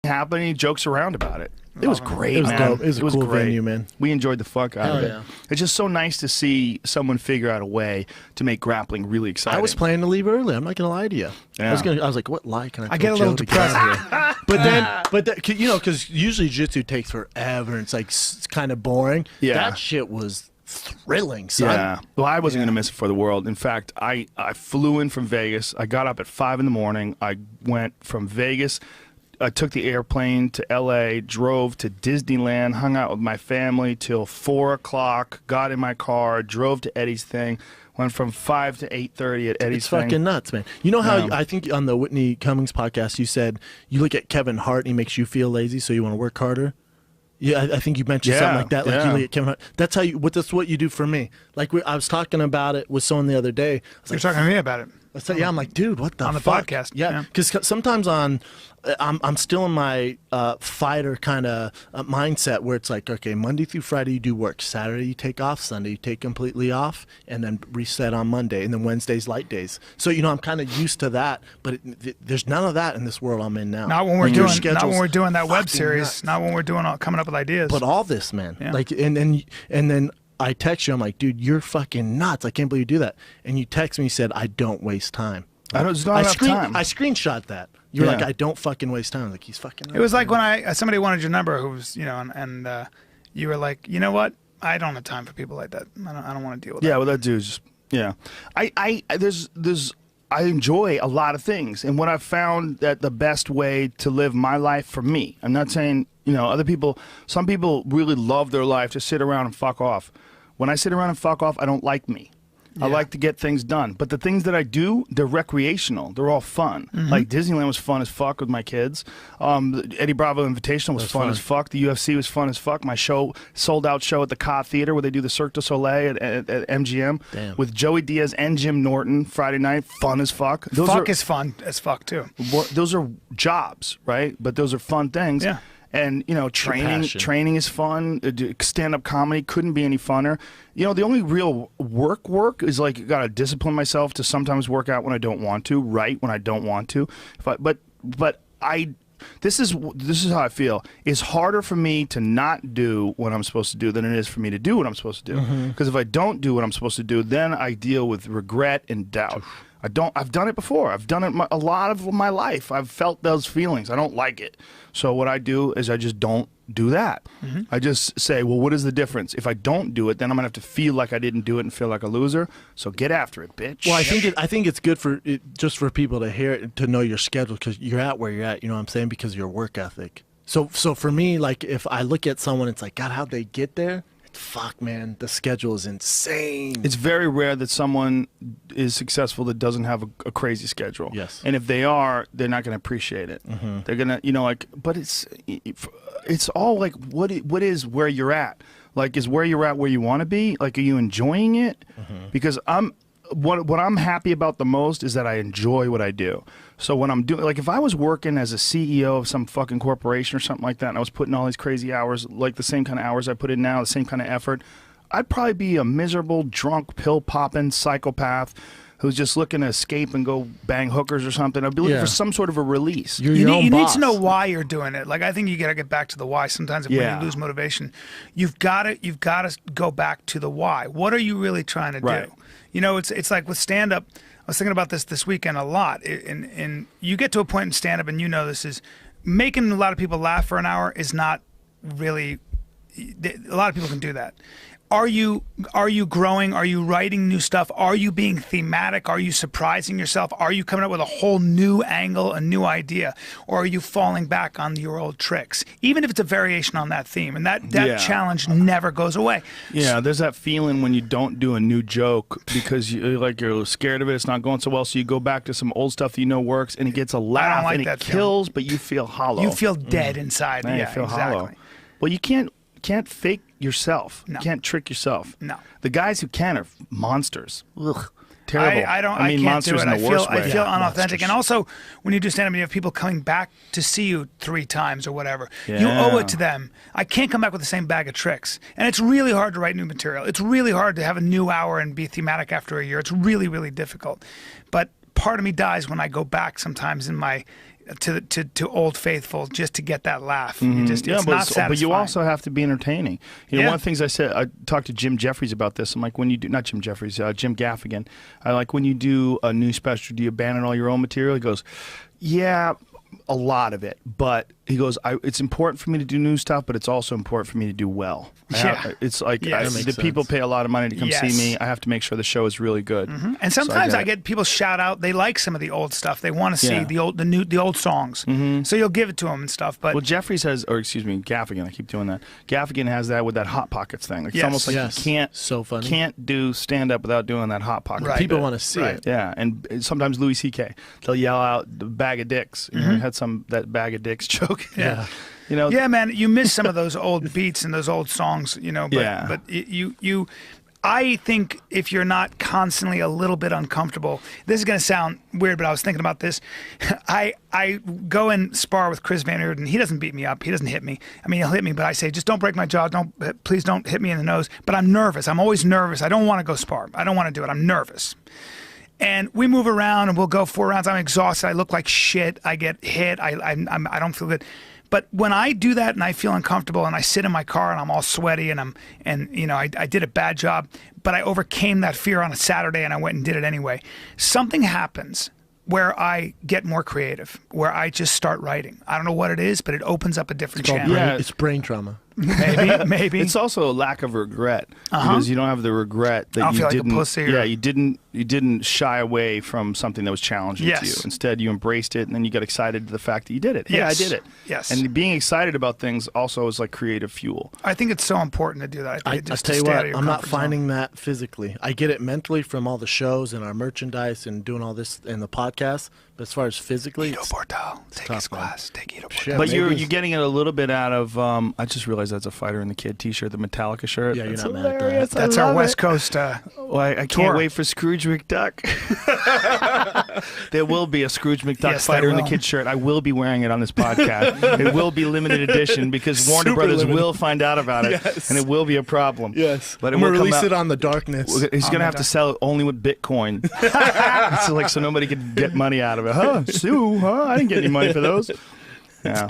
happening. He jokes around about it. It was great. It was man. dope. It was a cool great. venue, man. We enjoyed the fuck out of it. yeah. It's just so nice to see someone figure out a way to make grappling really exciting. I was planning to leave early. I'm not gonna lie to you. Yeah. I was like, what lie can I? I get a little Joe to get depressed. out of here? But then, you know, because usually jiu-jitsu takes forever and it's like kind of boring. Yeah. That shit was thrilling, son. Yeah. Well, I wasn't going to miss it for the world. In fact, I flew in from Vegas. I got up at 5 in the morning. I went from Vegas. I took the airplane to L.A., drove to Disneyland, hung out with my family till 4 o'clock, got in my car, drove to Eddie's thing, went from 5 to 8:30 at Eddie's It's thing. fucking nuts, man. You know how Yeah. I think on the Whitney Cummings podcast you said you look at Kevin Hart and he makes you feel lazy, so you want to work harder. Yeah, I think you mentioned something like that. Like yeah. you look at Kevin Hart. That's how you. That's what you do for me. Like I was talking about it with someone the other day. I was You're like, talking to me about it. yeah, I'm like, dude, what the On the fuck? podcast, Yeah, yeah. because sometimes I'm still in my fighter kind of mindset where it's like, okay, Monday through Friday you do work, Saturday you take off, Sunday you take completely off, and then reset on Monday, and then Wednesday's light days. So you know, I'm kind of used to that, but there's none of that in this world I'm in now. Not when we're Your doing. Not schedule's when we're doing that web fucking series. nuts. Not when we're doing coming up with ideas. But all this, man, Yeah. like, and then I text you, I'm like, dude, you're fucking nuts. I can't believe you do that. And you text me, you said, I don't waste time. There's not enough time. I screenshot that. You're Yeah. like, I don't fucking waste time. Like, he's fucking nuts. it was like when somebody wanted your number who was, you know, and you were like, you know what? I don't have time for people like that. I don't want to deal with Yeah, that. well, that dude's I enjoy a lot of things, and what I've found that the best way to live my life for me. I'm not saying, you know, other people. Some people really love their life to sit around and fuck off. When I sit around and fuck off, I don't like me. I like to get things done. But the things that I do, they're recreational. They're all fun. Like Disneyland was fun as fuck with my kids. The Eddie Bravo Invitational was fun as fuck. The UFC was fun as fuck. My show, sold out show at the Ka Theater where they do the Cirque du Soleil at MGM. Damn. With Joey Diaz and Jim Norton Friday night. Fun as fuck. Fuck is fun as fuck too. Those are jobs, right? But those are fun things. Yeah. And, you know, passion. training is fun. Stand-up comedy couldn't be any funner. You know, the only real work is like, got to discipline myself to sometimes work out when I don't want to, write when I don't want to. This is how I feel. It's harder for me to not do what I'm supposed to do than it is for me to do what I'm supposed to do. Because if I don't do what I'm supposed to do, then I deal with regret and doubt. I've done it before. I've done it a lot of my life. I've felt those feelings. I don't like it. So what I do is I just don't do that. I just say, well, what is the difference? If I don't do it, then I'm going to have to feel like I didn't do it and feel like a loser. So get after it, bitch. Well, I think it's good for just for people to hear it, to know your schedule, because you're at where you're at. You know what I'm saying? Because of your work ethic. So for me, like, if I look at someone, it's like, God, how'd they get there? Fuck, man, the schedule is insane. It's very rare that someone is successful that doesn't have a crazy schedule. Yes. And if they are, they're not going to appreciate it. They're going to, you know, like, but it's all like, what is where you're at? Like, is where you're at where you want to be? Like, are you enjoying it? Because what I'm happy about the most is that I enjoy what I do. So when I'm doing, like, if I was working as a CEO of some fucking corporation or something like that, and I was putting all these crazy hours, like the same kind of hours I put in now, the same kind of effort, I'd probably be a miserable, drunk, pill-popping psychopath who's just looking to escape and go bang hookers or something. I'd be looking for some sort of a release. You're You your own need boss. to know why you're doing it. Like, I think you got to get back to the why. Sometimes when you lose motivation, you've got to go back to the why. What are you really trying to do? You know, it's like with stand-up. I was thinking about this weekend a lot. And you get to a point in stand-up, and you know this is making a lot of people laugh for an hour is not really. A lot of people can do that. Are you growing? Are you writing new stuff? Are you being thematic? Are you surprising yourself? Are you coming up with a whole new angle, a new idea? Or are you falling back on your old tricks? Even if it's a variation on that theme. And that challenge never goes away. Yeah, there's that feeling when you don't do a new joke because you're scared of it, it's not going so well, so you go back to some old stuff that you know works, and it gets a laugh, like and it that kills, but you feel hollow. You feel dead inside. Yeah, Yeah, you feel exactly. hollow. Well, you can't fake yourself. No. You can't trick yourself. No. The guys who can are monsters. Ugh. Terrible. I mean, can't monsters do it. in the worst way. I feel unauthentic. And also, when you do stand-up, you have people coming back to see you 3 times or whatever. You owe it to them. I can't come back with the same bag of tricks. And it's really hard to write new material. It's really hard to have a new hour and be thematic after a year. It's really, really difficult. But part of me dies when I go back sometimes in my to Old Faithful just to get that laugh. You just, it's not satisfying. But you also have to be entertaining. You know, one of the things I said, I talked to Jim Jeffries about this. I'm like, when you do, not Jim Jeffries, Jim Gaffigan. I like, when you do a new special, do you abandon all your own material? He goes, yeah, a lot of it. But he goes, it's important for me to do new stuff, but it's also important for me to do well. It's like the people pay a lot of money to come see me. I have to make sure the show is really good. And sometimes I get people shout out, they like some of the old stuff. They want to see the old songs. So you'll give it to them and stuff. But Jeffries has, or excuse me, Gaffigan. I keep doing that. Gaffigan has that with that Hot Pockets thing. Like, it's almost like you can't do stand up without doing that Hot Pocket. People want to see it. Yeah, and sometimes Louis C.K. they'll yell out the bag of dicks. You know, we had that bag of dicks joke. You know, yeah, man, you miss some of those old beats and those old songs, you know, but I think if you're not constantly a little bit uncomfortable, this is going to sound weird, but I was thinking about this. I go and spar with Chris Van Oerden. He doesn't beat me up. He doesn't hit me. I mean, he'll hit me, but I say, just don't break my jaw. Please don't hit me in the nose. But I'm nervous. I'm always nervous. I don't want to go spar. I don't want to do it. I'm nervous. And we move around and we'll go 4 rounds. I'm exhausted. I look like shit. I get hit. I don't feel good. But when I do that and I feel uncomfortable and I sit in my car and I'm all sweaty and you know, I did a bad job, but I overcame that fear on a Saturday and I went and did it anyway. Something happens where I get more creative, where I just start writing. I don't know what it is, but it opens up a different channel. It's brain trauma. Maybe. It's also a lack of regret because you don't have the regret that you didn't. Like a pussy you didn't shy away from something that was challenging to you. Instead, you embraced it, and then you got excited to the fact that you did it. Yeah, I did it. Yes. And being excited about things also is like creative fuel. I think it's so important to do that. I tell you what, I'm not finding that physically. I get it mentally from all the shows and our merchandise and doing all this and the podcast. But as far as physically, Guido Portal, take his class. Take Guido Portal. But you're getting it a little bit out of. I just realized that's a Fighter and the Kid T-shirt, the Metallica shirt. Yeah, you're that's not mad at that. That's our West Coast. Well, I can't wait for Scrooge McDuck. There will be a Scrooge McDuck Fighter and the Kid shirt. I will be wearing it on this podcast. It will be limited edition because Warner Brothers will find out about it, and it will be a problem. Yes, but I'm gonna release it on the darkness. He's gonna have to sell it only with Bitcoin, so nobody can get money out of it. Sue, I didn't get any money for those. Yeah.